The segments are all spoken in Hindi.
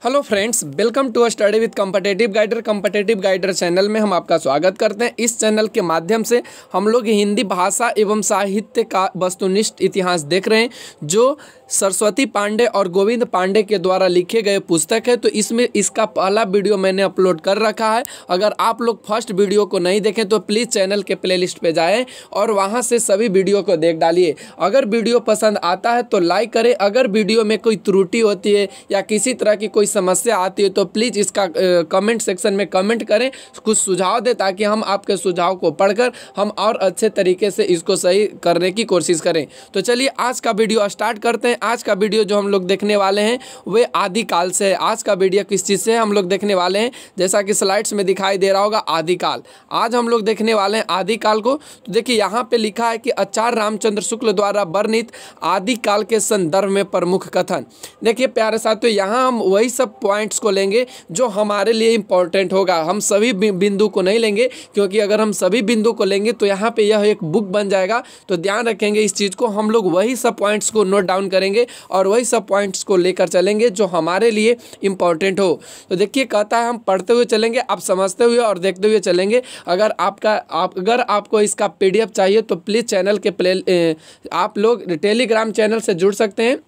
Hello friends, welcome to study with competitive guider channel में हम आपका स्वागत करते हैं। इस चैनल के माध्यम से हम लोग हिंदी भाषा एवं साहित्य का वस्तुनिष्ठ इतिहास देख रहे हैं, जो सरस्वती पांडे और गोविंद पांडे के द्वारा लिखे गए पुस्तक है। तो इसमें इसका पहला वीडियो मैंने अपलोड कर रखा है। अगर आप लोग फर्स्ट वीडियो को नहीं देखें तो प्लीज़ चैनल के प्लेलिस्ट पे जाएं और वहां से सभी वीडियो को देख डालिए। अगर वीडियो पसंद आता है तो लाइक करें। अगर वीडियो में कोई त्रुटि होती है या किसी तरह की कोई समस्या आती है तो प्लीज़ इसका कमेंट सेक्शन में कमेंट करें, कुछ सुझाव दें, ताकि हम आपके सुझाव को पढ़कर हम और अच्छे तरीके से इसको सही करने की कोशिश करें। तो चलिए आज का वीडियो स्टार्ट करते हैं। आज का वीडियो जो हम लोग देखने वाले हैं वे आदिकाल से है। आज का वीडियो किस चीज़ से हम लोग देखने वाले हैं, जैसा कि स्लाइड्स में दिखाई दे रहा होगा, आदिकाल। आज हम लोग देखने वाले हैं आदिकाल को। तो देखिए यहाँ पे लिखा है कि आचार्य रामचंद्र शुक्ल द्वारा वर्णित आदिकाल के संदर्भ में प्रमुख कथन। देखिए प्यारे साथियों, यहाँ हम वही सब पॉइंट्स को लेंगे जो हमारे लिए इंपॉर्टेंट होगा। हम सभी बिंदु को नहीं लेंगे, क्योंकि अगर हम सभी बिंदु को लेंगे तो यहाँ पे यह एक बुक बन जाएगा। तो ध्यान रखेंगे इस चीज़ को। हम लोग वही सब पॉइंट्स को नोट डाउन करेंगे और वही सब पॉइंट्स को लेकर चलेंगे जो हमारे लिए इंपॉर्टेंट हो। तो देखिए कहता है हम पढ़ते हुए चलेंगे, आप समझते हुए और देखते हुए चलेंगे। अगर आपको इसका PDF चाहिए तो प्लीज़ चैनल के आप लोग टेलीग्राम चैनल से जुड़ सकते हैं।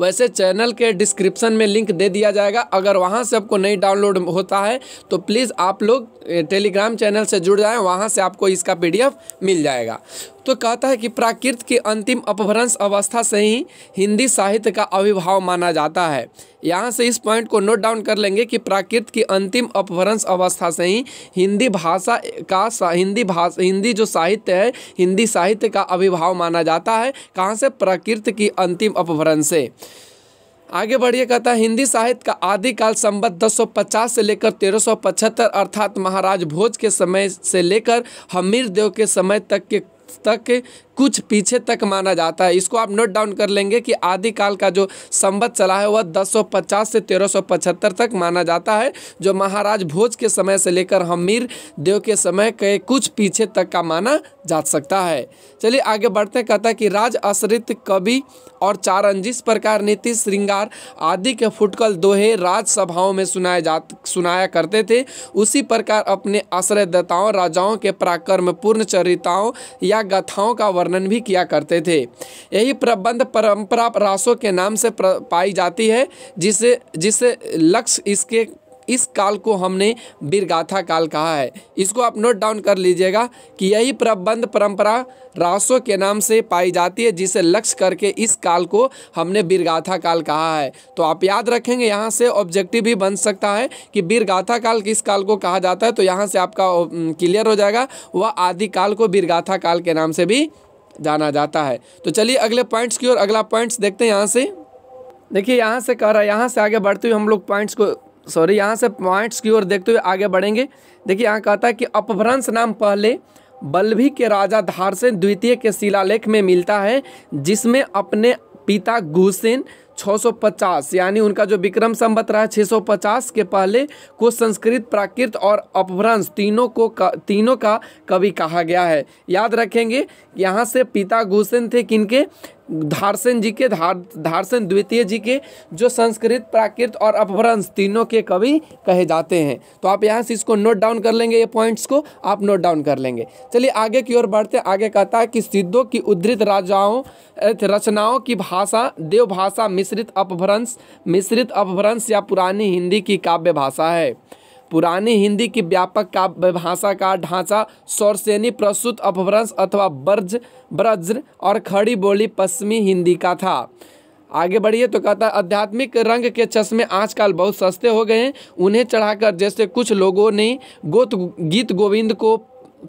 वैसे चैनल के डिस्क्रिप्शन में लिंक दे दिया जाएगा। अगर वहाँ से आपको नहीं डाउनलोड होता है तो प्लीज़ आप लोग टेलीग्राम चैनल से जुड़ जाएं, वहाँ से आपको इसका PDF मिल जाएगा। तो कहता है कि प्राकृत की अंतिम अपभ्रंश अवस्था से ही हिंदी साहित्य का आविर्भाव माना जाता है। यहाँ से इस पॉइंट को नोट डाउन कर लेंगे कि प्राकृत की अंतिम अपभ्रंश अवस्था से ही हिंदी जो साहित्य है, हिंदी साहित्य का आविर्भाव माना जाता है। कहाँ से? प्राकृत की अंतिम अपभ्रंश से। आगे बढ़िए, कहता है हिंदी साहित्य का आदिकाल संवत 1050 से लेकर 1375 अर्थात महाराज भोज के समय से लेकर हमीर देव के समय तक कुछ पीछे तक माना जाता है। इसको आप नोट डाउन कर लेंगे कि आदिकाल का जो संवत चला है वह 1050 से 1375 तक माना जाता है, जो महाराज भोज के समय से लेकर हमीर देव के समय के कुछ पीछे तक का माना जा सकता है। चलिए आगे बढ़ते हैं। कहता है कि राज आश्रित कवि और चारण जिस प्रकार नीति श्रृंगार आदि के फुटकल दोहे राजसभाओं में सुनाया करते थे, उसी प्रकार अपने आश्रयदाताओं राजाओं के पराक्रम पूर्ण चरिताओं या गाथाओं का वर्णन भी किया करते थे। यही प्रबंध परंपरा रासों के नाम से पाई जाती है, जिसे लक्ष्य इस काल को हमने वीरगाथा काल कहा है। इसको आप नोट डाउन कर लीजिएगा कि यही प्रबंध परंपरा रासों के नाम से पाई जाती है, जिसे लक्ष्य करके इस काल को हमने वीरगाथा काल कहा है। तो आप याद रखेंगे, यहाँ से ऑब्जेक्टिव भी बन सकता है कि वीरगाथा काल किस काल को कहा जाता है। तो यहाँ से आपका क्लियर हो जाएगा, वह आदिकाल को वीरगाथा काल के नाम से भी जाना जाता है। तो चलिए अगले पॉइंट्स की ओर अगला पॉइंट्स देखते हैं। यहाँ से देखिए, यहाँ से कह रहा है, यहाँ से आगे बढ़ते हुए हम लोग यहाँ से पॉइंट्स की ओर देखते हुए आगे बढ़ेंगे। देखिए यहाँ कहता है कि अपभ्रंश नाम पहले बल्लभी के राजा धारसेन द्वितीय के शिलालेख में मिलता है, जिसमें अपने पिता गुसेन 650 यानी उनका जो विक्रम संवत रहा है 650 के पहले को संस्कृत, प्राकृत और अपभ्रंश तीनों का कवि कहा गया है। याद रखेंगे, यहाँ से पिता गुसेन थे किनके? धारसेन जी के, धारसेन द्वितीय जी के, जो संस्कृत, प्राकृत और अपभ्रंश तीनों के कवि कहे जाते हैं। तो आप यहाँ से इसको नोट डाउन कर लेंगे, ये पॉइंट्स को आप नोट डाउन कर लेंगे। चलिए आगे की ओर बढ़ते। आगे कहता है कि सिद्धों की उद्धृत रचनाओं की भाषा देव भाषा मिश्रित अपभ्रंश या पुरानी हिंदी की काव्य भाषा है। पुरानी हिंदी की व्यापक काव्य भाषा का ढांचा सौरसेनी प्रसूत अपभ्रंश अथवा ब्रज और खड़ी बोली पश्चिमी हिंदी का था। आगे बढ़िए। तो कहता है आध्यात्मिक रंग के चश्मे आजकल बहुत सस्ते हो गए हैं, उन्हें चढ़ाकर जैसे कुछ लोगों ने गीत गोविंद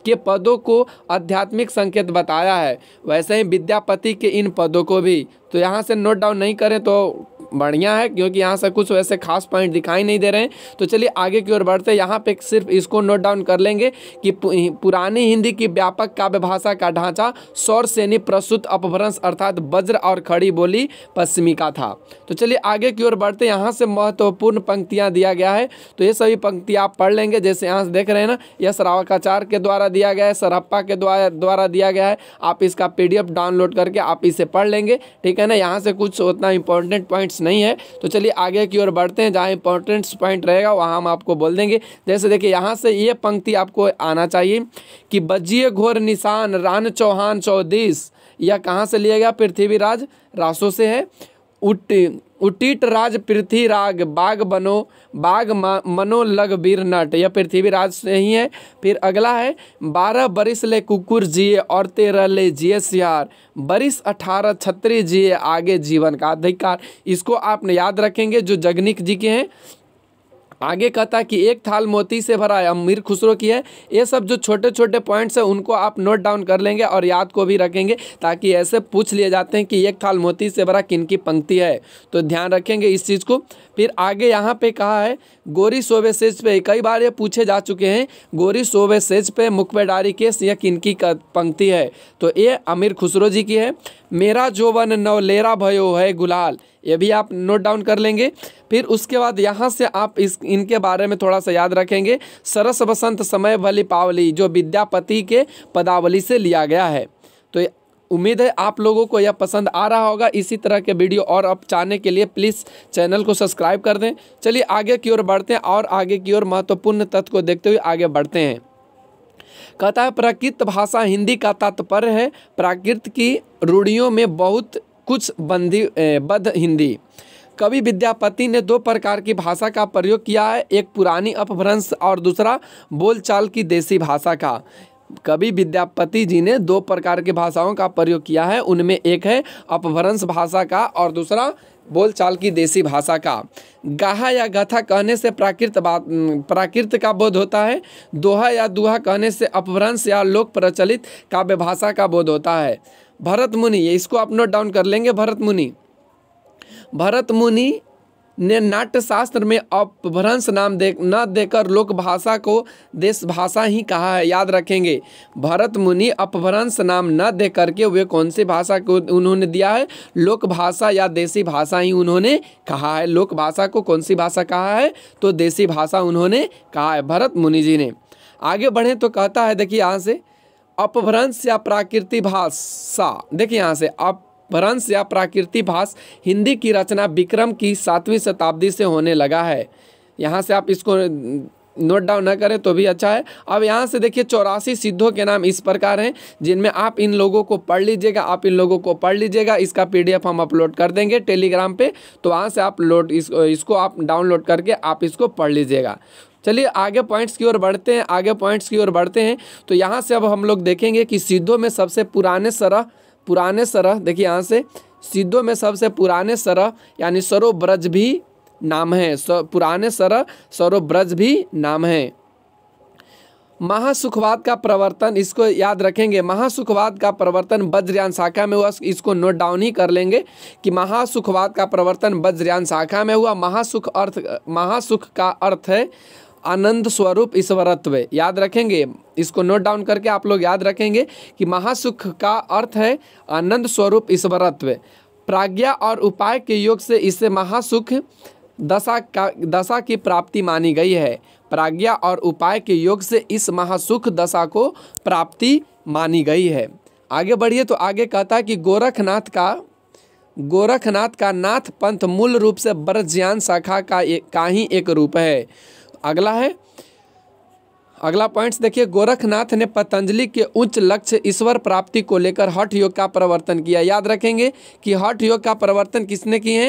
के पदों को आध्यात्मिक संकेत बताया है, वैसे ही विद्यापति के इन पदों को भी। तो यहाँ से नोट डाउन नहीं करें तो बढ़िया है, क्योंकि यहाँ से कुछ वैसे खास पॉइंट दिखाई नहीं दे रहे हैं। तो चलिए आगे की ओर बढ़ते हैं। यहाँ पे सिर्फ इसको नोट डाउन कर लेंगे कि पुरानी हिंदी की व्यापक काव्य भाषा का ढांचा सौरसेनी प्रसूत अपभ्रंश अर्थात वज्र और खड़ी बोली पश्चिमी का था। तो चलिए आगे की ओर बढ़ते हैं। यहाँ से महत्वपूर्ण पंक्तियाँ दिया गया है, तो ये सभी पंक्तियाँ आप पढ़ लेंगे। जैसे यहाँ से देख रहे हैं ना, यह श्रावकाचार्य के द्वारा दिया गया है, सरहप्पा के द्वारा दिया गया है। आप इसका PDF डाउनलोड करके आप इसे पढ़ लेंगे, ठीक है। ठीक है ना। यहाँ से कुछ उतना इंपॉर्टेंट पॉइंट्स नहीं है, तो चलिए आगे की ओर बढ़ते हैं। जहाँ इंपॉर्टेंट पॉइंट रहेगा वहाँ हम आपको बोल देंगे। जैसे देखिए यहाँ से ये पंक्ति आपको आना चाहिए कि बजिए घोर निशान रान चौहान चौदीस, यह कहाँ से लिया गया? पृथ्वीराज रासो से है। उटीट राज पृथ्वीराग बाग बनो बाग मनो लग वीर नट, यह पृथ्वीराज से ही है। फिर अगला है 12 बरिस ले कुकुर जिए और 13 ले जिए सियार, बरिस 18 छत्री जिए आगे जीवन का अधिकार। इसको आप याद रखेंगे जो जगनिक जी के हैं। आगे कहता है कि एक थाल मोती से भरा है, अमीर खुसरो की है। ये सब जो छोटे छोटे पॉइंट्स हैं उनको आप नोट डाउन कर लेंगे और याद को भी रखेंगे, ताकि ऐसे पूछ लिए जाते हैं कि एक थाल मोती से भरा किनकी पंक्ति है, तो ध्यान रखेंगे इस चीज़ को। फिर आगे यहाँ पे कहा है गोरी सोवे सेज पे, कई बार ये पूछे जा चुके हैं, गोरी सोवे सेज पे मुख पे डारी केस, यह किनकी पंक्ति है? तो ये अमीर खुसरो जी की है। मेरा जोवन नवलेरा भयो है गुलाल, ये भी आप नोट डाउन कर लेंगे। फिर उसके बाद यहाँ से आप इनके बारे में थोड़ा सा याद रखेंगे। सरस बसंत समय भली पावली, जो विद्यापति के पदावली से लिया गया है। तो उम्मीद है आप लोगों को यह पसंद आ रहा होगा। इसी तरह के वीडियो और अब चाहने के लिए प्लीज़ चैनल को सब्सक्राइब कर दें। चलिए आगे की ओर बढ़ते हैं और आगे की ओर महत्वपूर्ण तथ्य को देखते हुए आगे बढ़ते हैं। कहता है प्राकृत भाषा हिंदी का तात्पर्य है प्राकृत की रूढ़ियों में बहुत कुछ बद्ध हिंदी। कवि विद्यापति ने 2 प्रकार की भाषा का प्रयोग किया है, एक पुरानी अपभ्रंश और दूसरा बोलचाल की देसी भाषा का। कवि विद्यापति जी ने 2 प्रकार की भाषाओं का प्रयोग किया है, उनमें एक है अपभ्रंश भाषा का और दूसरा बोलचाल की देसी भाषा का। गाहा या गाथा कहने से प्राकृत का बोध होता है। दोहा या दुहा कहने से अपभ्रंश या लोक प्रचलित काव्य भाषा का बोध होता है। भरत मुनि, ये इसको आप नोट डाउन कर लेंगे। भरत मुनि ने नाट्य शास्त्र में अपभ्रंश नाम न देकर लोक भाषा को देश भाषा ही कहा है, याद रखेंगे। भरत मुनि अपभ्रंश नाम न दे करके वे कौन सी भाषा को उन्होंने दिया है? लोक भाषा या देसी भाषा ही उन्होंने कहा है। लोक भाषा को कौन सी भाषा कहा है? तो देसी भाषा उन्होंने कहा है भरत मुनि जी ने। आगे बढ़े तो कहता है, देखिए यहाँ से अपभ्रंश या प्राकृतिक भाषा, देखिए यहाँ से अपभ्रंश या प्राकृतिक भाषा हिंदी की रचना विक्रम की 7वीं शताब्दी से होने लगा है। यहाँ से आप इसको नोट डाउन न करें तो भी अच्छा है। अब यहाँ से देखिए 84 सिद्धों के नाम इस प्रकार हैं, जिनमें आप इन लोगों को पढ़ लीजिएगा। इसका PDF हम अपलोड कर देंगे टेलीग्राम पे, तो वहाँ से आप इसको आप डाउनलोड करके आप इसको पढ़ लीजिएगा। चलिए आगे पॉइंट्स की ओर बढ़ते हैं। तो यहाँ से अब हम लोग देखेंगे कि सिद्धों में सबसे पुराने सरह, देखिए यहाँ से सिद्धों में सबसे पुराने सरह यानी सरोब्रज भी नाम है। पुराने सरह सरोब्रज भी नाम है। महासुखवाद का प्रवर्तन, इसको याद रखेंगे। महासुखवाद का प्रवर्तन वज्रयान शाखा में हुआ, इसको नोट डाउन ही कर लेंगे कि महासुखवाद का प्रवर्तन वज्रयान शाखा में हुआ। महासुख का अर्थ है आनंद स्वरूप ईश्वरत्व, याद रखेंगे। इसको नोट डाउन करके आप लोग याद रखेंगे कि महासुख का अर्थ है आनंद स्वरूप ईश्वरत्व। प्राज्ञा और उपाय के योग से इसे महासुख दशा की प्राप्ति मानी गई है। प्राज्ञा और उपाय के योग से इस महासुख दशा को प्राप्ति मानी गई है। आगे बढ़िए तो आगे कहता है कि गोरखनाथ का नाथ पंथ मूल रूप से ब्रजयान शाखा का ही एक रूप है। अगला पॉइंट्स देखिए, गोरखनाथ ने पतंजलि के उच्च लक्ष्य ईश्वर प्राप्ति को लेकर हठ योग का प्रवर्तन किया। याद रखेंगे कि हठ योग का प्रवर्तन किसने किए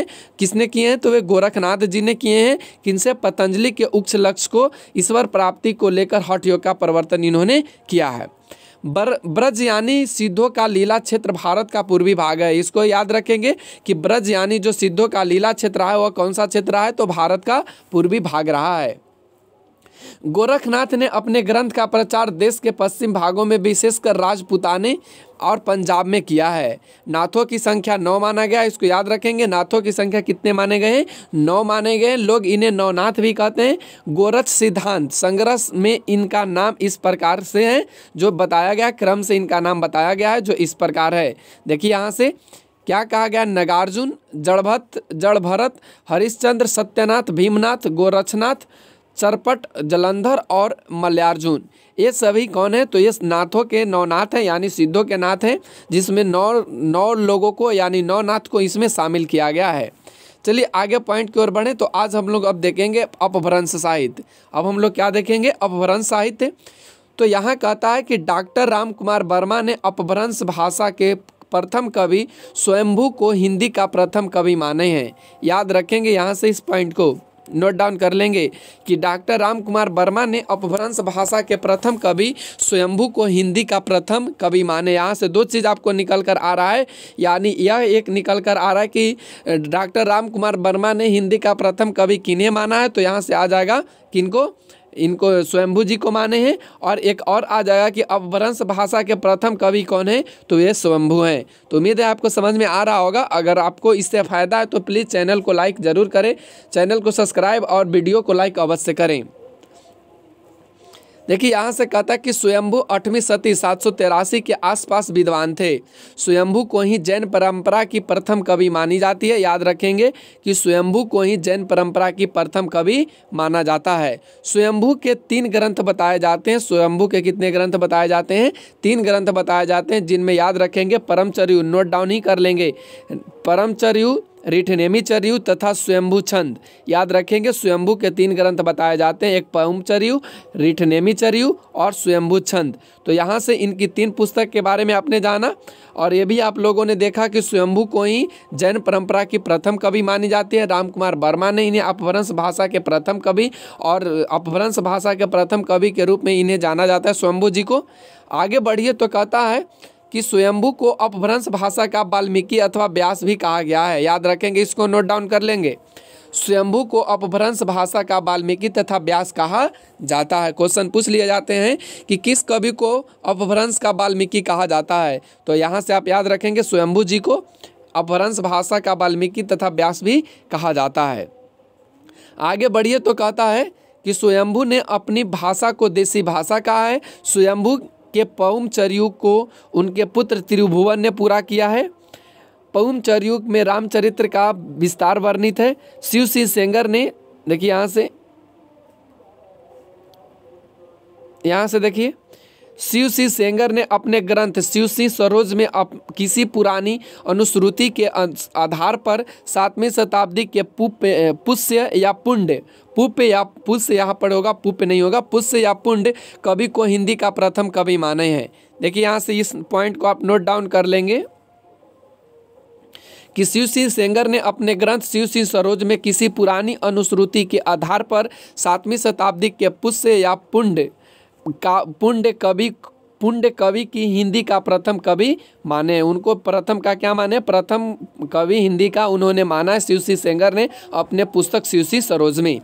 हैं? तो वे गोरखनाथ जी ने किए हैं। किनसे? पतंजलि के उच्च लक्ष्य को ईश्वर प्राप्ति को लेकर हठ योग का प्रवर्तन इन्होंने किया है। ब्रज यानी सिद्धों का लीला क्षेत्र भारत का पूर्वी भाग है। इसको याद रखेंगे कि ब्रज यानी जो सिद्धों का लीला क्षेत्र है वह कौन सा क्षेत्र है? तो भारत का पूर्वी भाग रहा है। गोरखनाथ ने अपने ग्रंथ का प्रचार देश के पश्चिम भागों में विशेषकर राजपूताने और पंजाब में किया है। नाथों की संख्या 9 माना गया, इसको याद रखेंगे। नाथों की संख्या कितने माने गए हैं? 9 माने गए। लोग इन्हें नवनाथ भी कहते हैं। गोरख सिद्धांत संग्रह में इनका नाम इस प्रकार से है, जो बताया गया क्रम से इनका नाम बताया गया है, जो इस प्रकार है। देखिए यहाँ से क्या कहा गया? नगार्जुन, जड़भरत, हरिश्चंद्र, सत्यनाथ, भीमनाथ, गोरक्षनाथ, चरपट, जलंधर और मल्लार्जुन। ये सभी कौन है? तो ये नाथों के नौ नाथ हैं, यानी सिद्धों के नाथ हैं, जिसमें नौ लोगों को यानी नौ नाथ को इसमें शामिल किया गया है। चलिए आगे पॉइंट की ओर बढ़ें। तो आज हम लोग अब देखेंगे अपभ्रंश साहित्य। अब हम लोग क्या देखेंगे? अपभ्रंश साहित्य। तो यहाँ कहता है कि डॉक्टर राम कुमार वर्मा ने अपभ्रंश भाषा के प्रथम कवि स्वयंभू को हिंदी का प्रथम कवि माने हैं। याद रखेंगे, यहाँ से इस पॉइंट को नोट डाउन कर लेंगे कि डॉक्टर राम कुमार वर्मा ने अपभ्रंश भाषा के प्रथम कवि स्वयंभू को हिंदी का प्रथम कवि माने। यहाँ से दो चीज़ आपको निकल कर आ रहा है, यानी यह एक निकल कर आ रहा है कि डॉक्टर राम कुमार वर्मा ने हिंदी का प्रथम कवि किन्हें माना है, तो यहाँ से आ जाएगा किनको? इनको स्वयंभू जी को माने हैं। और एक और आ जाएगा कि अपभ्रंश भाषा के प्रथम कवि कौन है? तो ये स्वयंभू हैं। तो उम्मीद है आपको समझ में आ रहा होगा। अगर आपको इससे फ़ायदा है तो प्लीज़ चैनल को लाइक ज़रूर करें, चैनल को सब्सक्राइब और वीडियो को लाइक अवश्य करें। देखिए यहाँ से कहता है कि स्वयंभू 8वीं सदी 783 के आसपास विद्वान थे। स्वयंभू को ही जैन परंपरा की प्रथम कवि मानी जाती है। याद रखेंगे कि स्वयंभू को ही जैन परंपरा की प्रथम कवि माना जाता है। स्वयंभू के 3 ग्रंथ बताए जाते हैं। स्वयंभू के कितने ग्रंथ बताए जाते हैं? 3 ग्रंथ बताए जाते हैं, जिनमें याद रखेंगे परमचर्यु, नोट डाउन ही कर लेंगे, परमचर्यु, रिठनेमिचर्यु तथा स्वयंभू छंद। याद रखेंगे स्वयंभू के 3 ग्रंथ बताए जाते हैं, एक परमचर्यु, रिठनेमिचर्यु और स्वयंभू छंद। तो यहाँ से इनकी 3 पुस्तक के बारे में आपने जाना। और ये भी आप लोगों ने देखा कि स्वयंभू को ही जैन परंपरा की प्रथम कवि मानी जाती है। राम कुमार वर्मा ने इन्हें अपभ्रंश भाषा के प्रथम कवि और अपभ्रंश भाषा के प्रथम कवि के रूप में इन्हें जाना जाता है, स्वयंभू जी को। आगे बढ़िए तो कहता है कि स्वयंभू को अपभ्रंश भाषा का वाल्मीकि अथवा व्यास भी कहा गया है। याद रखेंगे, इसको नोट डाउन कर लेंगे। स्वयंभू को अपभ्रंश भाषा का वाल्मीकि तथा व्यास कहा जाता है। क्वेश्चन पूछ लिए जाते हैं कि किस कवि को अपभ्रंश का वाल्मीकि कहा जाता है, तो यहाँ से आप याद रखेंगे स्वयंभू जी को अपभ्रंश भाषा का वाल्मीकि तथा व्यास भी कहा जाता है। आगे बढ़िए तो कहता है कि स्वयंभू ने अपनी भाषा को देसी भाषा कहा है। स्वयंभू के पौमचर्यु को उनके पुत्र त्रिभुवन ने पूरा किया है। पौमचर्यु में रामचरित्र का विस्तार वर्णित है। शिव सी सेंगर ने, देखिए यहाँ से देखिए, शिव सी सेंगर ने अपने ग्रंथ शिव सी सरोज में किसी पुरानी अनुश्रुति के आधार पर 7वीं शताब्दी के पुष्य या पुण्य, पुष्य या पुष्य यहाँ पर होगा, पुष्य नहीं होगा, पुष्य या पुण्य कवि को हिंदी का प्रथम कवि माने हैं। देखिए यहाँ से इस पॉइंट को आप नोट डाउन कर लेंगे कि शिव सिंह सेंगर ने अपने ग्रंथ शिव सिंह सरोज में किसी पुरानी अनुश्रुति के आधार पर 7वीं शताब्दी के पुष्य या पुण्य कवि की हिंदी का प्रथम कवि माने। उनको प्रथम का क्या माने? प्रथम कवि हिंदी का उन्होंने माना है शिव सिंह सेंगर ने अपने पुस्तक शिव सिंह सरोज में।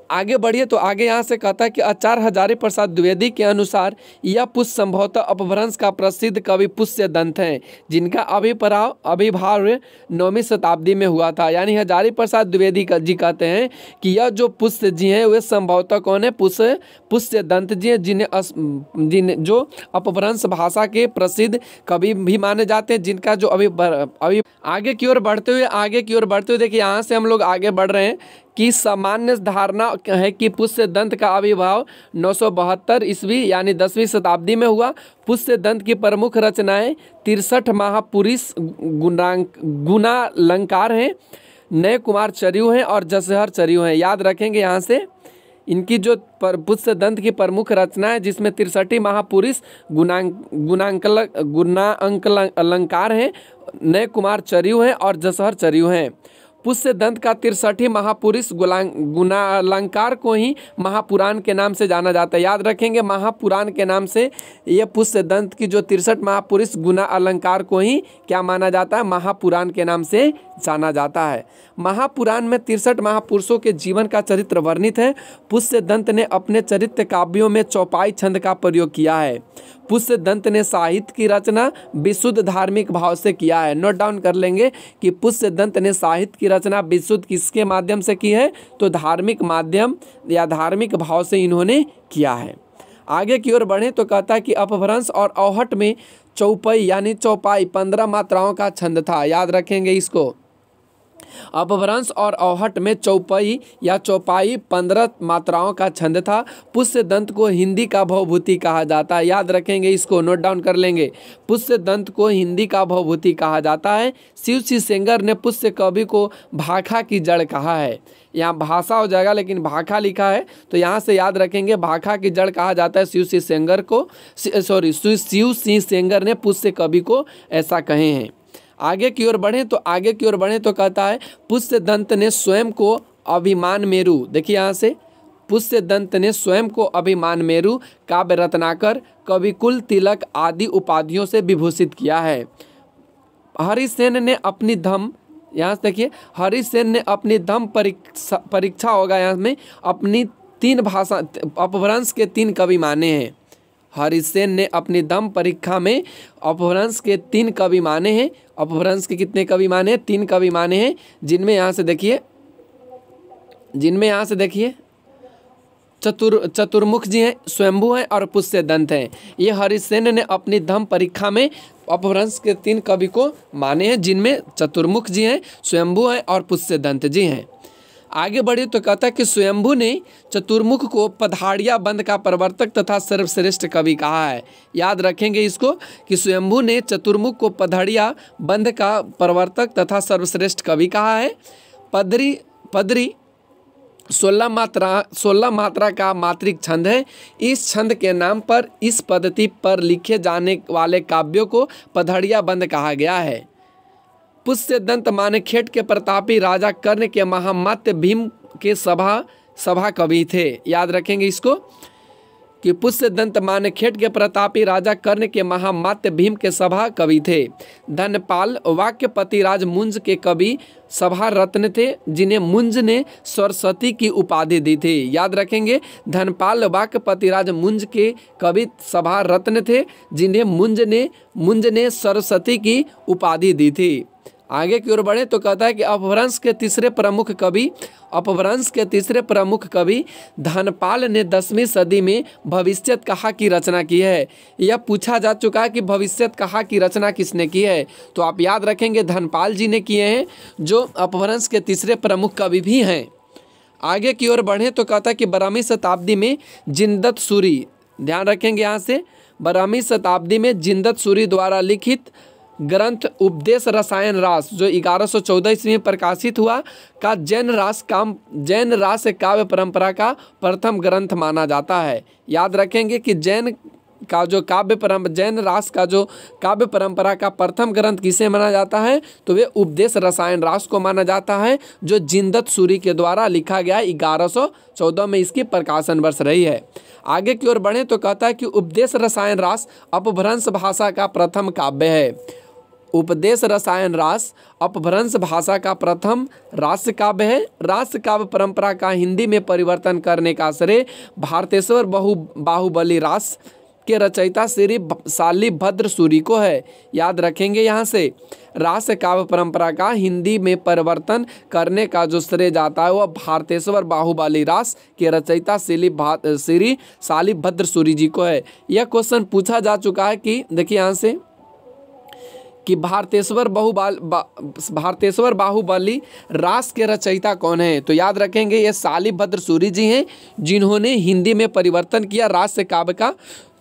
आगे बढ़िए तो आगे यहाँ से कहता है कि आचार्य हजारी प्रसाद द्विवेदी के अनुसार यह पुष्य संभवतः अपभ्रंश का प्रसिद्ध कवि पुष्य दंत हैं, जिनका आविर्भाव 9वीं शताब्दी में हुआ था। यानी हजारी प्रसाद द्विवेदी जी कहते हैं कि यह जो पुष्य जी हैं वे संभवतः कौन है? पुष्य दंत जी हैं, जिन्हें जो अपभ्रंश भाषा के प्रसिद्ध कवि भी माने जाते हैं, जिनका जो अभी आगे की ओर बढ़ते हुए देखिए यहाँ से हम लोग आगे बढ़ रहे हैं कि सामान्य धारणा है कि पुष्य दंत का आविर्भाव 972 ईस्वी यानी 10वीं शताब्दी में हुआ। पुष्य दंत की प्रमुख रचनाएं 63 महापुरुष गुणालंकार हैं, नए कुमार चर्यु हैं और जसहर चर्यु हैं। याद रखेंगे यहाँ से इनकी जो पुष्य दंत की प्रमुख रचना है, जिसमें 63 महापुरुष गुणांक अलंकार हैं, नए कुमार चर्यु हैं और जसहर चर्यु हैं। पुष्य दंत का 63 महापुरुष गुणालंकार को ही महापुराण के नाम से जाना जाता है। याद रखेंगे महापुराण के नाम से ये पुष्य दंत की जो 63 महापुरुष गुना अलंकार को ही क्या माना जाता है? महापुराण के नाम से जाना जाता है। महापुराण में 63 महापुरुषों के जीवन का चरित्र वर्णित है। पुष्य दंत ने अपने चरित्र काव्यों में चौपाई छंद का प्रयोग किया है। पुष्य दंत ने साहित्य की रचना विशुद्ध धार्मिक भाव से किया है। नोट डाउन कर लेंगे कि पुष्य दंत ने साहित्य की रचना विशुद्ध किसके माध्यम से की है? तो धार्मिक माध्यम या धार्मिक भाव से इन्होंने किया है। आगे की ओर बढ़े तो कहता है कि अपभ्रंश और औहट में चौपाई यानी चौपाई 15 मात्राओं का छंद था। याद रखेंगे इसको, अपभ्रंश और औहट में चौपाई या चौपाई 15 मात्राओं का छंद था। पुष्य दंत को हिंदी का भवभूति कहा जाता है। याद रखेंगे, इसको नोट डाउन कर लेंगे। पुष्य दंत को हिंदी का भवभूति कहा जाता है। शिव सी सेंगर ने पुष्य कवि को भाखा की जड़ कहा है। यहाँ भाषा हो जाएगा लेकिन भाखा लिखा है, तो यहाँ से याद रखेंगे भाखा की जड़ कहा जाता है शिव सिंह सेंगर को। शिव सिंह सेंगर ने पुष्य कवि को ऐसा कहे हैं। आगे की ओर बढ़ें तो कहता है पुष्य दंत ने स्वयं को अभिमान मेरु, देखिए यहाँ से पुष्य दंत ने स्वयं को अभिमान मेरु, काव्य रत्नाकर, कविकुल तिलक आदि उपाधियों से विभूषित किया है। हरिसेन ने अपनी धम, यहाँ से देखिए हरिसेन ने अपनी धम परीक्षा होगा यहाँ में अपनी 3 भाषा अपभ्रंश के 3 कवि माने हैं। हरिसेन ने अपनी दम परीक्षा में अपभ्रंश के 3 कवि माने हैं। अपभ्रंश के कितने कवि माने हैं? 3 कवि माने हैं, जिनमें यहाँ से देखिए चतुर्मुख जी हैं, स्वयंभू हैं और पुष्य दंत हैं। ये हरिसेन ने अपनी धम परीक्षा में अपभ्रंश के 3 कवि को माने हैं, जिनमें चतुर्मुख जी हैं, स्वयंभू हैं और पुष्य दंत जी हैं। आगे बढ़े तो कहता है कि स्वयंभू ने चतुर्मुख को पधाड़िया बंद का प्रवर्तक तथा सर्वश्रेष्ठ कवि कहा है। याद रखेंगे इसको कि स्वयंभू ने चतुर्मुख को पधाड़िया बंद का प्रवर्तक तथा सर्वश्रेष्ठ कवि कहा है। पदरी 16 मात्रा का मात्रिक छंद है। इस छंद के नाम पर इस पद्धति पर लिखे जाने वाले काव्यों को पधाड़िया बंद कहा गया है। पुष्य दंत मानेखेट के प्रतापी राजा कर्ण के महामात्य भीम के सभा कवि थे। याद रखेंगे इसको कि पुष्य दंत मानेखेट के प्रतापी राजा कर्ण के महामात्य भीम के सभा कवि थे। धनपाल वाक्यपति राज मुंज के कवि सभा रत्न थे, जिन्हें मुंज ने सरस्वती की उपाधि दी थी। याद रखेंगे, धनपाल वाक्यपति राज मुंज के कवि सभा रत्न थे, जिन्हें मुंज ने सरस्वती की उपाधि दी थी। आगे की ओर बढ़े तो कहता है कि अपभ्रंश के तीसरे प्रमुख कवि धनपाल ने 10वीं सदी में भविष्यत कहा की रचना की है। यह पूछा जा चुका है कि भविष्यत कहा की रचना किसने की है, तो आप याद रखेंगे धनपाल जी ने किए हैं, जो अपभ्रंश के तीसरे प्रमुख कवि भी हैं। आगे की ओर बढ़े तो कहता है कि 12वीं शताब्दी में जिंदत सूरी, ध्यान रखेंगे यहाँ से, 12वीं शताब्दी में जिंदत सूरी द्वारा लिखित ग्रंथ उपदेश रसायन रास, जो 1114 ईस्वी में प्रकाशित हुआ, का जैन रास काव्य परंपरा का प्रथम ग्रंथ माना जाता है। याद रखेंगे कि जैन रास का जो काव्य परंपरा का प्रथम ग्रंथ किसे माना जाता है, तो वे उपदेश रसायन रास को माना जाता है, जो जिंदत सूरी के द्वारा लिखा गया 1114 में इसकी प्रकाशन वर्ष रही है। आगे की ओर बढ़े तो कहता है कि उपदेश रसायन रास अपभ्रंश भाषा का प्रथम काव्य है। उपदेश रसायन रास अपभ्रंश भाषा का प्रथम रास काव्य है। रास काव्य परंपरा का हिंदी में परिवर्तन करने का श्रेय भारतेश्वर बाहुबली रास के रचयिता श्री शालिभद्र सूरी को है। याद रखेंगे यहाँ से, रास काव्य परंपरा का हिंदी में परिवर्तन करने का जो श्रेय जाता है वह भारतेश्वर बाहुबली रास के रचयिता श्री शालिभद्र सूरी जी को है। यह क्वेश्चन पूछा जा चुका है कि देखिए यहाँ से कि भारतेश्वर बाहुबली रास के रचयिता कौन है, तो याद रखेंगे ये शालिभद्र सूरी जी हैं, जिन्होंने हिंदी में परिवर्तन किया रास काव्य का।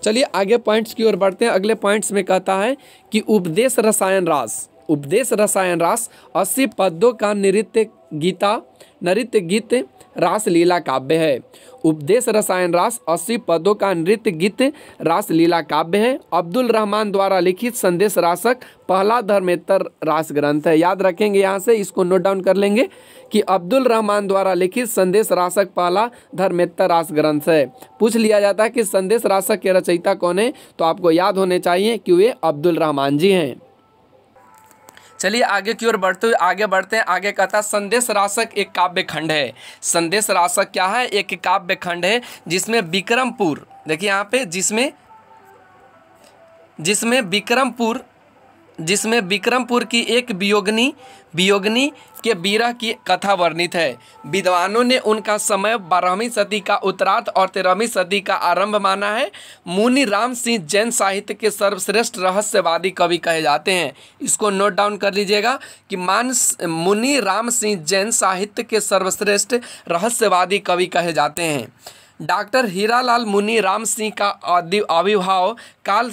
चलिए आगे पॉइंट्स की ओर बढ़ते हैं। अगले पॉइंट्स में कहता है कि उपदेश रसायन रास 80 पद्यों का नृत्य गीत रास लीला काव्य है। उपदेश रसायन रास 80 पदों का नृत्य गीत रास लीला काव्य है। अब्दुल रहमान द्वारा लिखित संदेश रासक पहला धर्मेतर रास ग्रंथ है। याद रखेंगे, यहाँ से इसको नोट डाउन कर लेंगे कि अब्दुल रहमान द्वारा लिखित संदेश रासक पहला धर्मेतर रास ग्रंथ है। पूछ लिया जाता है कि संदेश रासक के रचयिता कौन है, तो आपको याद होने चाहिए कि वे अब्दुल रहमान जी हैं। चलिए आगे की ओर बढ़ते हैं। आगे कहता संदेश रासक एक काव्य खंड है। संदेश रासक क्या है? एक काव्य खंड है जिसमें विक्रमपुर, देखिए यहाँ पे, जिसमें विक्रमपुर जिसमें विक्रमपुर की एक वियोगिनी के विरह की कथा वर्णित है। विद्वानों ने उनका समय 12वीं सदी का उत्तरार्ध और 13वीं सदी का आरंभ माना है। मुनि राम सिंह जैन साहित्य के सर्वश्रेष्ठ रहस्यवादी कवि कहे जाते हैं। इसको नोट डाउन कर लीजिएगा कि मुनि राम सिंह जैन साहित्य के सर्वश्रेष्ठ रहस्यवादी कवि कहे जाते हैं। डॉक्टर हीरालाल मुनि राम सिंह का आविर्भाव काल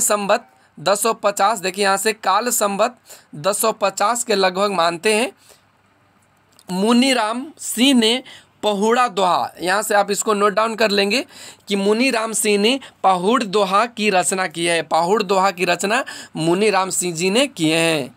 संवत 1050, देखिए यहाँ से काल संवत 1050 के लगभग मानते हैं। मुनि राम सिंह ने पहुड़ा दोहा, यहाँ से आप इसको नोट डाउन कर लेंगे कि मुनि राम सिंह ने पहुड़ दोहा की रचना की है। पहुड़ दोहा की रचना मुनि राम सिंह जी ने किए हैं।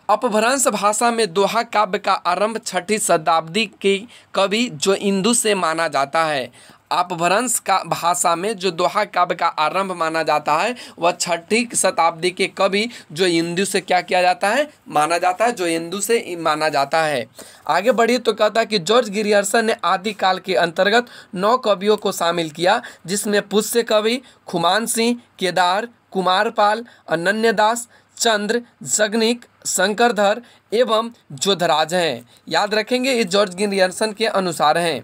अपभ्रंश भाषा में दोहा काव्य का आरंभ 6ठी शताब्दी के कवि जो इंदु से माना जाता है। अपभ्रंश का भाषा में जो दोहा काव्य का आरंभ माना जाता है वह 6ठी शताब्दी के कवि जो इंदु से क्या किया जाता है, माना जाता है, जो इंदु से माना जाता है। आगे बढ़िए तो कहता है कि जॉर्ज गिरियर्सन ने आदिकाल के अंतर्गत 9 कवियों को शामिल किया, जिसमें पुष्य कवि, खुमान सिंह, केदार, कुमारपाल, अनन्यदास, चंद्र, जगनिक, शंकरधर एवं जोधराज हैं। याद रखेंगे ये जॉर्ज गिरियर्सन के अनुसार हैं।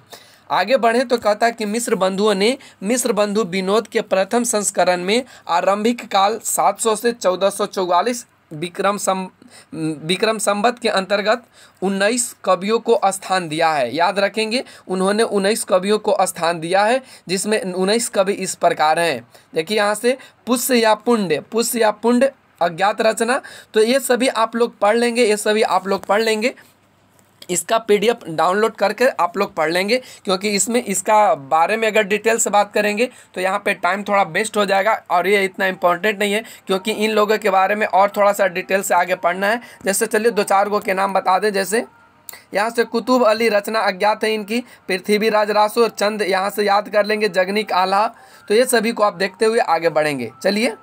आगे बढ़े तो कहता है कि मिस्र बंधुओं ने मिस्र बंधु विनोद के प्रथम संस्करण में आरंभिक काल 700 से 1444 विक्रम संवत के अंतर्गत 19 कवियों को स्थान दिया है। याद रखेंगे उन्होंने 19 कवियों को स्थान दिया है, जिसमें 19 कवि इस प्रकार हैं। देखिए यहाँ से पुष्य या पुण्य अज्ञात रचना, तो ये सभी आप लोग पढ़ लेंगे, इसका PDF डाउनलोड करके आप लोग पढ़ लेंगे, क्योंकि इसमें इसका बारे में अगर डिटेल से बात करेंगे तो यहाँ पे टाइम थोड़ा वेस्ट हो जाएगा और ये इतना इम्पोर्टेंट नहीं है, क्योंकि इन लोगों के बारे में और थोड़ा सा डिटेल से आगे पढ़ना है। जैसे चलिए 2-4 गो के नाम बता दें। जैसे यहाँ से कुतुब अली रचना अज्ञात है इनकी, पृथ्वीराज रासो और चंद यहाँ से याद कर लेंगे, जगनिक आल्हा, तो ये सभी को आप देखते हुए आगे बढ़ेंगे। चलिए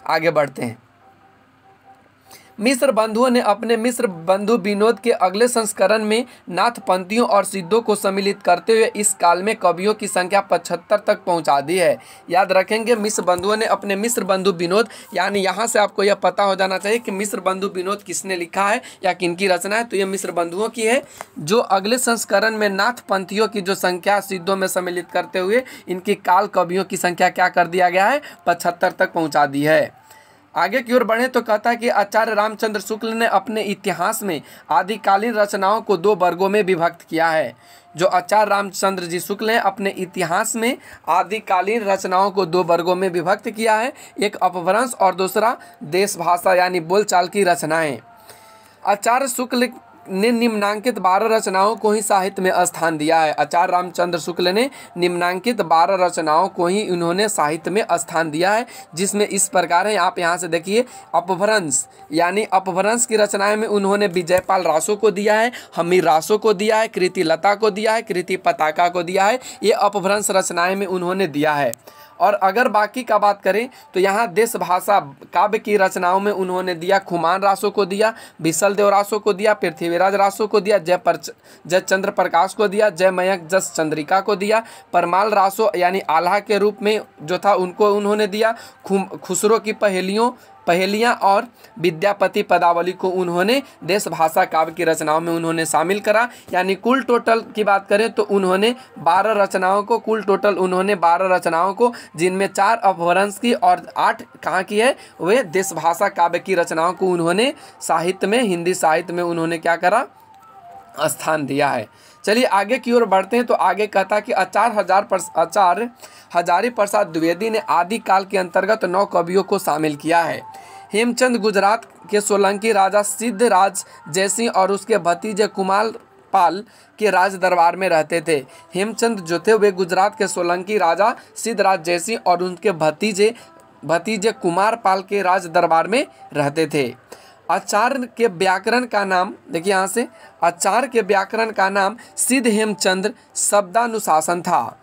आगे बढ़ते हैं। मिस्र बंधुओं ने अपने मिस्र बंधु विनोद के अगले संस्करण में नाथ पंथियों और सिद्धों को सम्मिलित करते हुए इस काल में कवियों की संख्या 75 तक पहुंचा दी है। याद रखेंगे मिस्र बंधुओं ने अपने मिस्र बंधु विनोद, यानी यहाँ से आपको यह पता हो जाना चाहिए कि मिस्र बंधु विनोद किसने लिखा है या किनकी रचना है, तो ये मिस्र बंधुओं की है। जो अगले संस्करण में नाथ पंथियों की जो संख्या सिद्धों में सम्मिलित करते हुए इनकी काल कवियों की संख्या क्या कर दिया गया है, 75 तक पहुँचा दी है। आगे की ओर बढ़े तो कहता है कि आचार्य रामचंद्र शुक्ल ने अपने इतिहास में आदिकालीन रचनाओं को 2 वर्गों में विभक्त किया है। जो आचार्य रामचंद्र जी शुक्ल ने अपने इतिहास में आदिकालीन रचनाओं को 2 वर्गों में विभक्त किया है, एक अपभ्रंश और दूसरा देश भाषा यानी बोलचाल की रचनाएं। आचार्य शुक्ल ने निम्नांकित 12 रचनाओं को ही साहित्य में स्थान दिया है। आचार्य रामचंद्र शुक्ल ने निम्नांकित 12 रचनाओं को ही उन्होंने साहित्य में स्थान दिया है, जिसमें इस प्रकार है। आप यहाँ से देखिए, अपभ्रंश यानी अपभ्रंश की रचनाएं में उन्होंने विजयपाल रासो को दिया है, हमीर रासो को दिया है, कृति लता को दिया है, कृति पताका को दिया है। ये अपभ्रंश रचनाएं में उन्होंने दिया है। और अगर बाकी का बात करें तो यहाँ देश भाषा काव्य की रचनाओं में उन्होंने दिया, खुमान रासो को दिया, विशल देव रासो को दिया, पृथ्वीराज रासो को दिया, जय चंद्र प्रकाश को दिया, जय मयंक जस चंद्रिका को दिया, परमाल रासो यानी आल्हा के रूप में जो था उनको उन्होंने दिया, खुसरो की पहेलियाँ और विद्यापति पदावली को उन्होंने देश भाषा काव्य की रचनाओं में उन्होंने शामिल करा। यानी कुल टोटल की बात करें तो उन्होंने 12 रचनाओं को जिनमें 4 अपभ्रंश की और 8 कहाँ की है, वे देश भाषा काव्य की रचनाओं को उन्होंने साहित्य में, हिंदी साहित्य में उन्होंने क्या करा, स्थान दिया है। चलिए आगे की ओर बढ़ते हैं तो आगे कहता कि आचार्य हजारी प्रसाद द्विवेदी ने आदिकाल के अंतर्गत 9 कवियों को शामिल किया है। हेमचंद गुजरात के सोलंकी राजा सिद्धराज जयसिंह और उसके भतीजे कुमारपाल के राज दरबार में रहते थे। हेमचंद जो थे वे गुजरात के सोलंकी राजा सिद्धराज जयसिंह और उनके भतीजे कुमारपाल के राज दरबार में रहते थे। आचार्य के व्याकरण का नाम, देखिए यहाँ से, आचार्य के व्याकरण का नाम सिद्ध हेमचंद्र शब्दानुशासन था।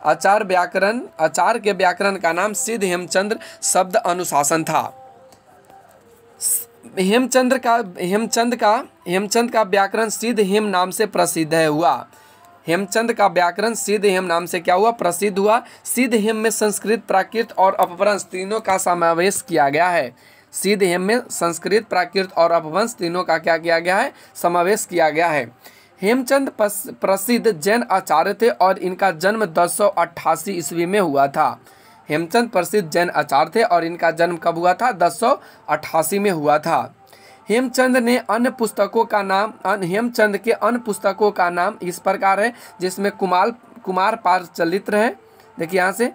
आचार्य के व्याकरण का नाम सिद्ध हेमचंद्र शब्द अनुशासन था। हेमचंद का व्याकरण सिद्ध हेम नाम से प्रसिद्ध हुआ। हेमचंद का व्याकरण सिद्ध हेम नाम से क्या हुआ, प्रसिद्ध हुआ। सिद्ध हेम में संस्कृत, प्राकृत और अपभ्रंश तीनों का समावेश किया गया है। सिद्ध हेम में संस्कृत, प्राकृत और अपभ्रंश तीनों का क्या किया गया है, समावेश किया गया है। हेमचंद प्रसिद्ध जैन आचार्य थे और इनका जन्म 1088 ईस्वी में हुआ था। हेमचंद प्रसिद्ध जैन आचार्य थे और इनका जन्म कब हुआ था, 1088 में हुआ था। हेमचंद के अन्य पुस्तकों का नाम इस प्रकार है, जिसमें कुमार पार चरित्र है, देखिए यहाँ से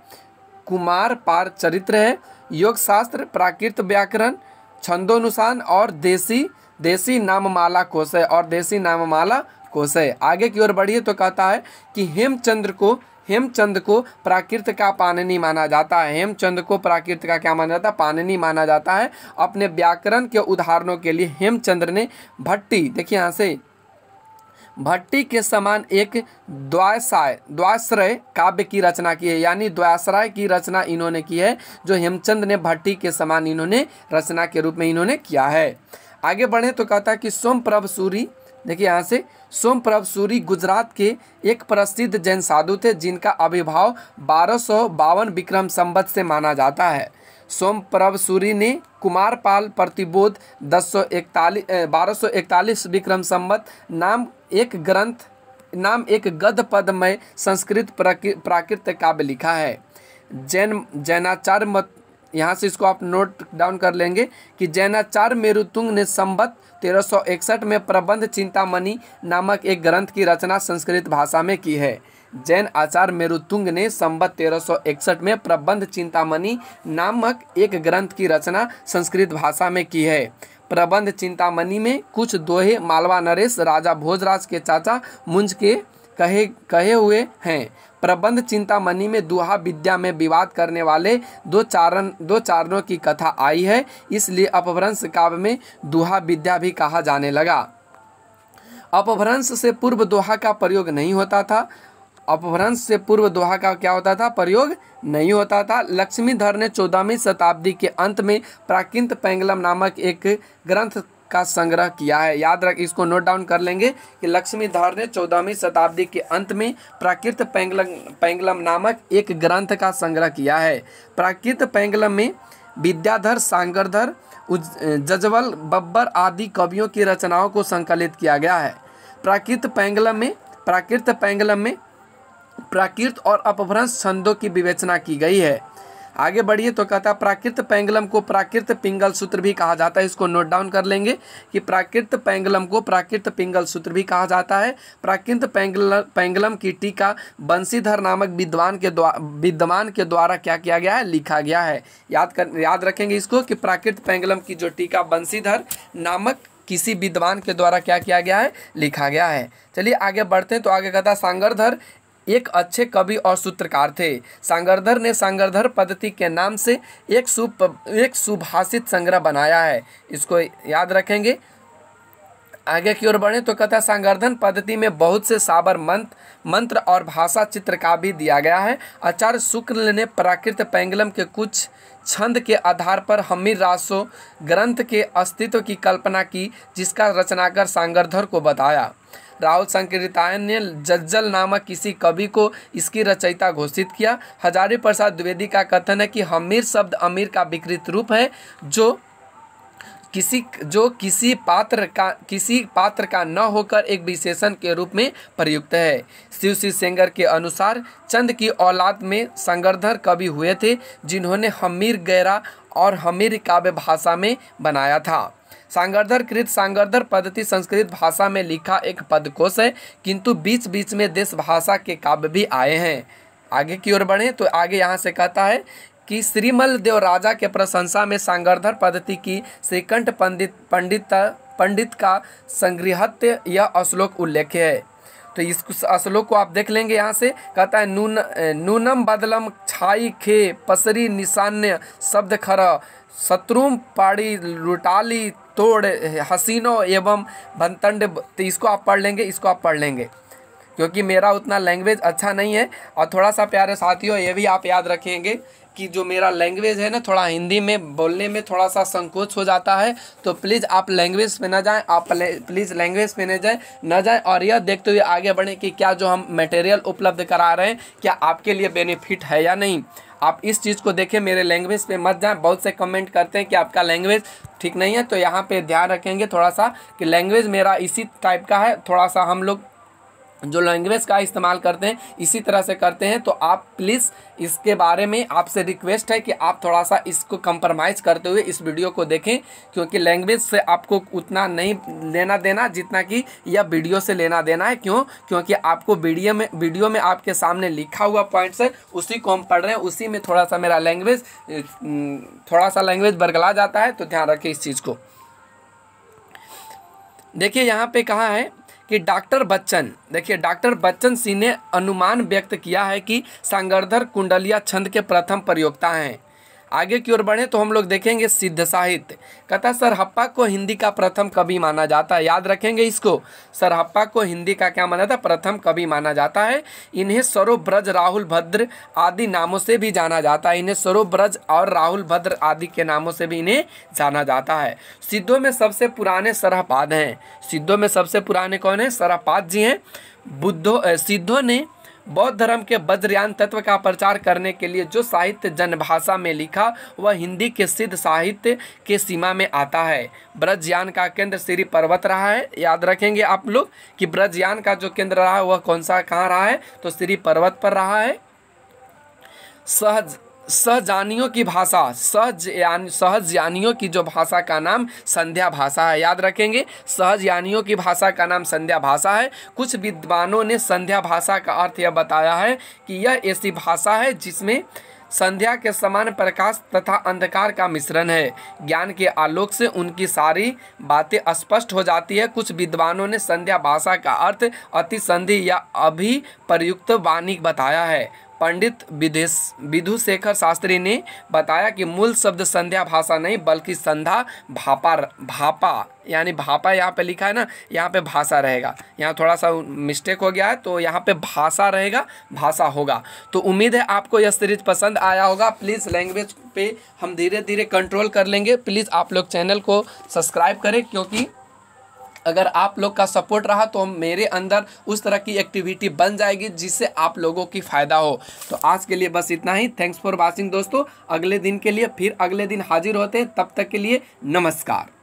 कुमार पार चरित्र है, योग शास्त्र, प्राकृत व्याकरण, छंदोनुसार और देसी नाममाला कोश है, और देसी नाममाला कोश है। आगे की ओर बढ़िए तो कहता है कि हेमचंद को प्राकृत का पाणिनि माना जाता है। हेमचंद को प्राकृत का क्या माना जाता है, पाणिनि माना जाता है। अपने व्याकरण के उदाहरणों के लिए हेमचंद ने भट्टी, देखिए यहाँ से भट्टी के समान एक द्वाश्रय काव्य की रचना की है, यानी द्वाश्रय की रचना इन्होंने की है, जो हेमचंद ने भट्टी के समान इन्होंने रचना के रूप में इन्होंने किया है। आगे बढ़े तो कहता है कि सोमप्रभ सूरी, देखिए यहाँ से सोमप्रभ सूरी गुजरात के एक प्रसिद्ध जैन साधु थे, जिनका आविर्भाव 1252 विक्रम संवत से माना जाता है। सोमप्रभ सूरी ने कुमारपाल प्रतिबोध 1241 विक्रम संवत नाम एक गद्य पदमय संस्कृत प्राकृत काव्य लिखा है। जैनाचार्य मत, यहाँ से इसको आप नोट डाउन कर लेंगे कि जैनाचार्य मेरुतुंग ने संवत 1361 में प्रबंध चिंतामणि नामक एक ग्रंथ की रचना संस्कृत भाषा में की है। जैन आचार्य मेरुतुंग ने संवत 1361 में प्रबंध चिंतामणि नामक एक ग्रंथ की रचना संस्कृत भाषा में की है। प्रबंध चिंतामणि में कुछ दोहे मालवा नरेश राजा भोजराज के चाचा मुंज के कहे हुए हैं। प्रबंध चिंतामणि में दुहा विद्या में विवाद करने वाले दो चारणों की कथा आई है, इसलिए अपभ्रंश काव्य में दुहा विद्या भी कहा जाने लगा। अपभ्रंश से पूर्व दोहा का प्रयोग नहीं होता था। अपभ्रंश से पूर्व दोहा का क्या होता था, प्रयोग नहीं होता था। लक्ष्मीधर ने 14वीं शताब्दी के अंत में प्राकृत पैंगलम नामक एक ग्रंथ का संग्रह किया है। याद रख, इसको नोट डाउन कर लेंगे कि लक्ष्मीधर ने 14वीं शताब्दी के अंत में प्राकृत पैंगलम नामक एक ग्रंथ का संग्रह किया है। प्राकृत पैंगलम में विद्याधर, सांगरधर, जजवल, बब्बर आदि कवियों की रचनाओं को संकलित किया गया है। प्राकृत पैंगलम में प्राकृत और अपभ्रंश छंदों की विवेचना की गई है। आगे बढ़िए तो कहता है प्राकृत पैंगलम को प्राकृत पिंगल सूत्र भी कहा जाता है। इसको नोट डाउन कर लेंगे कि प्राकृत पैंगलम को प्राकृत पिंगल सूत्र भी कहा जाता है। प्राकृत पैंगलम की टीका बंशीधर नामक विद्वान के द्वारा क्या किया गया है, लिखा गया है। याद रखेंगे इसको कि प्राकृत पैंगलम की जो टीका बंशीधर नामक किसी विद्वान के द्वारा क्या किया गया है, लिखा गया है। चलिए आगे बढ़ते हैं तो आगे कहता है सांगरधर एक अच्छे कवि और सूत्रकार थे। सांगरधर ने सांगरधर पद्धति के नाम से एक सुभाषित संग्रह बनाया है। इसको याद रखेंगे। आगे की ओर बढ़े तो कहता है सांगरधन पद्धति में बहुत से साबर मंत्र और भाषा चित्र का भी दिया गया है। आचार्य शुक्ल ने प्राकृत पैंगलम के कुछ छंद के आधार पर हमीर रासो ग्रंथ के अस्तित्व की कल्पना की, जिसका रचनाकर सांगरधर को बताया। राहुल संकीर्तायन ने जज्जल नामक किसी कवि को इसकी रचयिता घोषित किया। हजारी प्रसाद द्विवेदी का कथन है कि हमीर शब्द अमीर का विकृत रूप है, जो किसी पात्र का न होकर एक विशेषण के रूप में प्रयुक्त है। शिव सेंगर के अनुसार चंद की औलाद में सांगरधर कवि हुए थे, जिन्होंने हमीर गैरा और हमीर काव्य भाषा में बनाया था। सांगरधर कृत सांगरधर पद्धति संस्कृत भाषा में लिखा एक पदकोश है, किंतु बीच बीच में देश भाषा के काव्य भी आए हैं। आगे की ओर बढ़े तो आगे यहाँ से कहता है कि श्रीमल देव राजा के प्रशंसा में सांगरधर पद्धति की श्रीकंठ पंडित का संग्रहत्य यह श्लोक उल्लेख है। तो इस श्लोक को आप देख लेंगे। यहाँ से कहता है नूनम बदलम छाई खे पसरी निशान्य शब्द खर शत्रुम पाड़ी लुटाली तोड़ हसीनो एवं भंतंड। तो इसको आप पढ़ लेंगे, क्योंकि मेरा उतना लैंग्वेज अच्छा नहीं है। और थोड़ा सा प्यारे साथियों ये भी आप याद रखेंगे कि जो मेरा लैंग्वेज है ना थोड़ा हिंदी में बोलने में थोड़ा सा संकोच हो जाता है, तो प्लीज़ आप लैंग्वेज पे ना जाएं, आप प्लीज़ लैंग्वेज पे न जाएं और यह देखते हुए आगे बढ़ें कि क्या जो हम मटेरियल उपलब्ध करा रहे हैं क्या आपके लिए बेनिफिट है या नहीं। आप इस चीज़ को देखें, मेरे लैंग्वेज पे मत जाएं। बहुत से कमेंट करते हैं कि आपका लैंग्वेज ठीक नहीं है, तो यहाँ पे ध्यान रखेंगे थोड़ा सा कि लैंग्वेज मेरा इसी टाइप का है, थोड़ा सा हम लोग जो लैंग्वेज का इस्तेमाल करते हैं इसी तरह से करते हैं। तो आप प्लीज़ इसके बारे में आपसे रिक्वेस्ट है कि आप थोड़ा सा इसको कंप्रोमाइज़ करते हुए इस वीडियो को देखें, क्योंकि लैंग्वेज से आपको उतना नहीं लेना देना जितना कि यह वीडियो से लेना देना है। क्योंकि आपको वीडियो में आपके सामने लिखा हुआ पॉइंट्स है, उसी को हम पढ़ रहे हैं, उसी में थोड़ा सा मेरा लैंग्वेज बरगला जाता है, तो ध्यान रखें इस चीज़ को। देखिए यहाँ पे कहा है कि डॉक्टर बच्चन सिंह ने अनुमान व्यक्त किया है कि सांगर्धर कुंडलिया छंद के प्रथम प्रयोक्ता हैं। आगे की ओर बढ़े तो हम लोग देखेंगे सिद्ध साहित्य। कहता सरहप्पा को हिंदी का प्रथम कवि माना जाता है, याद रखेंगे इसको, सरहप्पा को हिंदी का क्या माना जाता है, प्रथम कवि माना जाता है। इन्हें सरोज ब्रज राहुल भद्र आदि नामों से भी जाना जाता है, इन्हें सरोज ब्रज और राहुल भद्र आदि के नामों से भी इन्हें जाना जाता है। सिद्धों में सबसे पुराने सरहपाद हैं, सिद्धों में सबसे पुराने कौन है, सरहपाद जी हैं। सिद्धों ने बौद्ध धर्म के वज्रयान तत्व का प्रचार करने के लिए जो साहित्य जनभाषा में लिखा वह हिंदी के सिद्ध साहित्य के सीमा में आता है। ब्रजयान का केंद्र श्री पर्वत रहा है, याद रखेंगे आप लोग कि ब्रजयान का जो केंद्र रहा है वह कौन सा कहाँ रहा है, तो श्री पर्वत पर रहा है। सहजानियों की भाषा, सहजयानियों की जो भाषा का नाम संध्या भाषा है, याद रखेंगे सहजयानियों की भाषा का नाम संध्या भाषा है। कुछ विद्वानों ने संध्या भाषा का अर्थ यह बताया है कि यह ऐसी भाषा है जिसमें संध्या के समान प्रकाश तथा अंधकार का मिश्रण है, ज्ञान के आलोक से उनकी सारी बातें स्पष्ट हो जाती है। कुछ विद्वानों ने संध्या भाषा का अर्थ अति संधि या अभिप्रयुक्त वाणी बताया है। पंडित विधुशेखर शास्त्री ने बताया कि मूल शब्द संध्या भाषा नहीं बल्कि संधा भापा यानी भापा यहाँ पे लिखा है ना, यहाँ पे भाषा रहेगा, यहाँ थोड़ा सा मिस्टेक हो गया है, तो यहाँ पे भाषा रहेगा, भाषा होगा। तो उम्मीद है आपको यह सीरीज पसंद आया होगा। प्लीज़ लैंग्वेज पे हम धीरे धीरे कंट्रोल कर लेंगे। प्लीज़ आप लोग चैनल को सब्सक्राइब करें, क्योंकि अगर आप लोग का सपोर्ट रहा तो मेरे अंदर उस तरह की एक्टिविटी बन जाएगी जिससे आप लोगों की फ़ायदा हो। तो आज के लिए बस इतना ही। थैंक्स फॉर वॉचिंग दोस्तों। अगले दिन के लिए फिर अगले दिन हाजिर होते हैं, तब तक के लिए नमस्कार।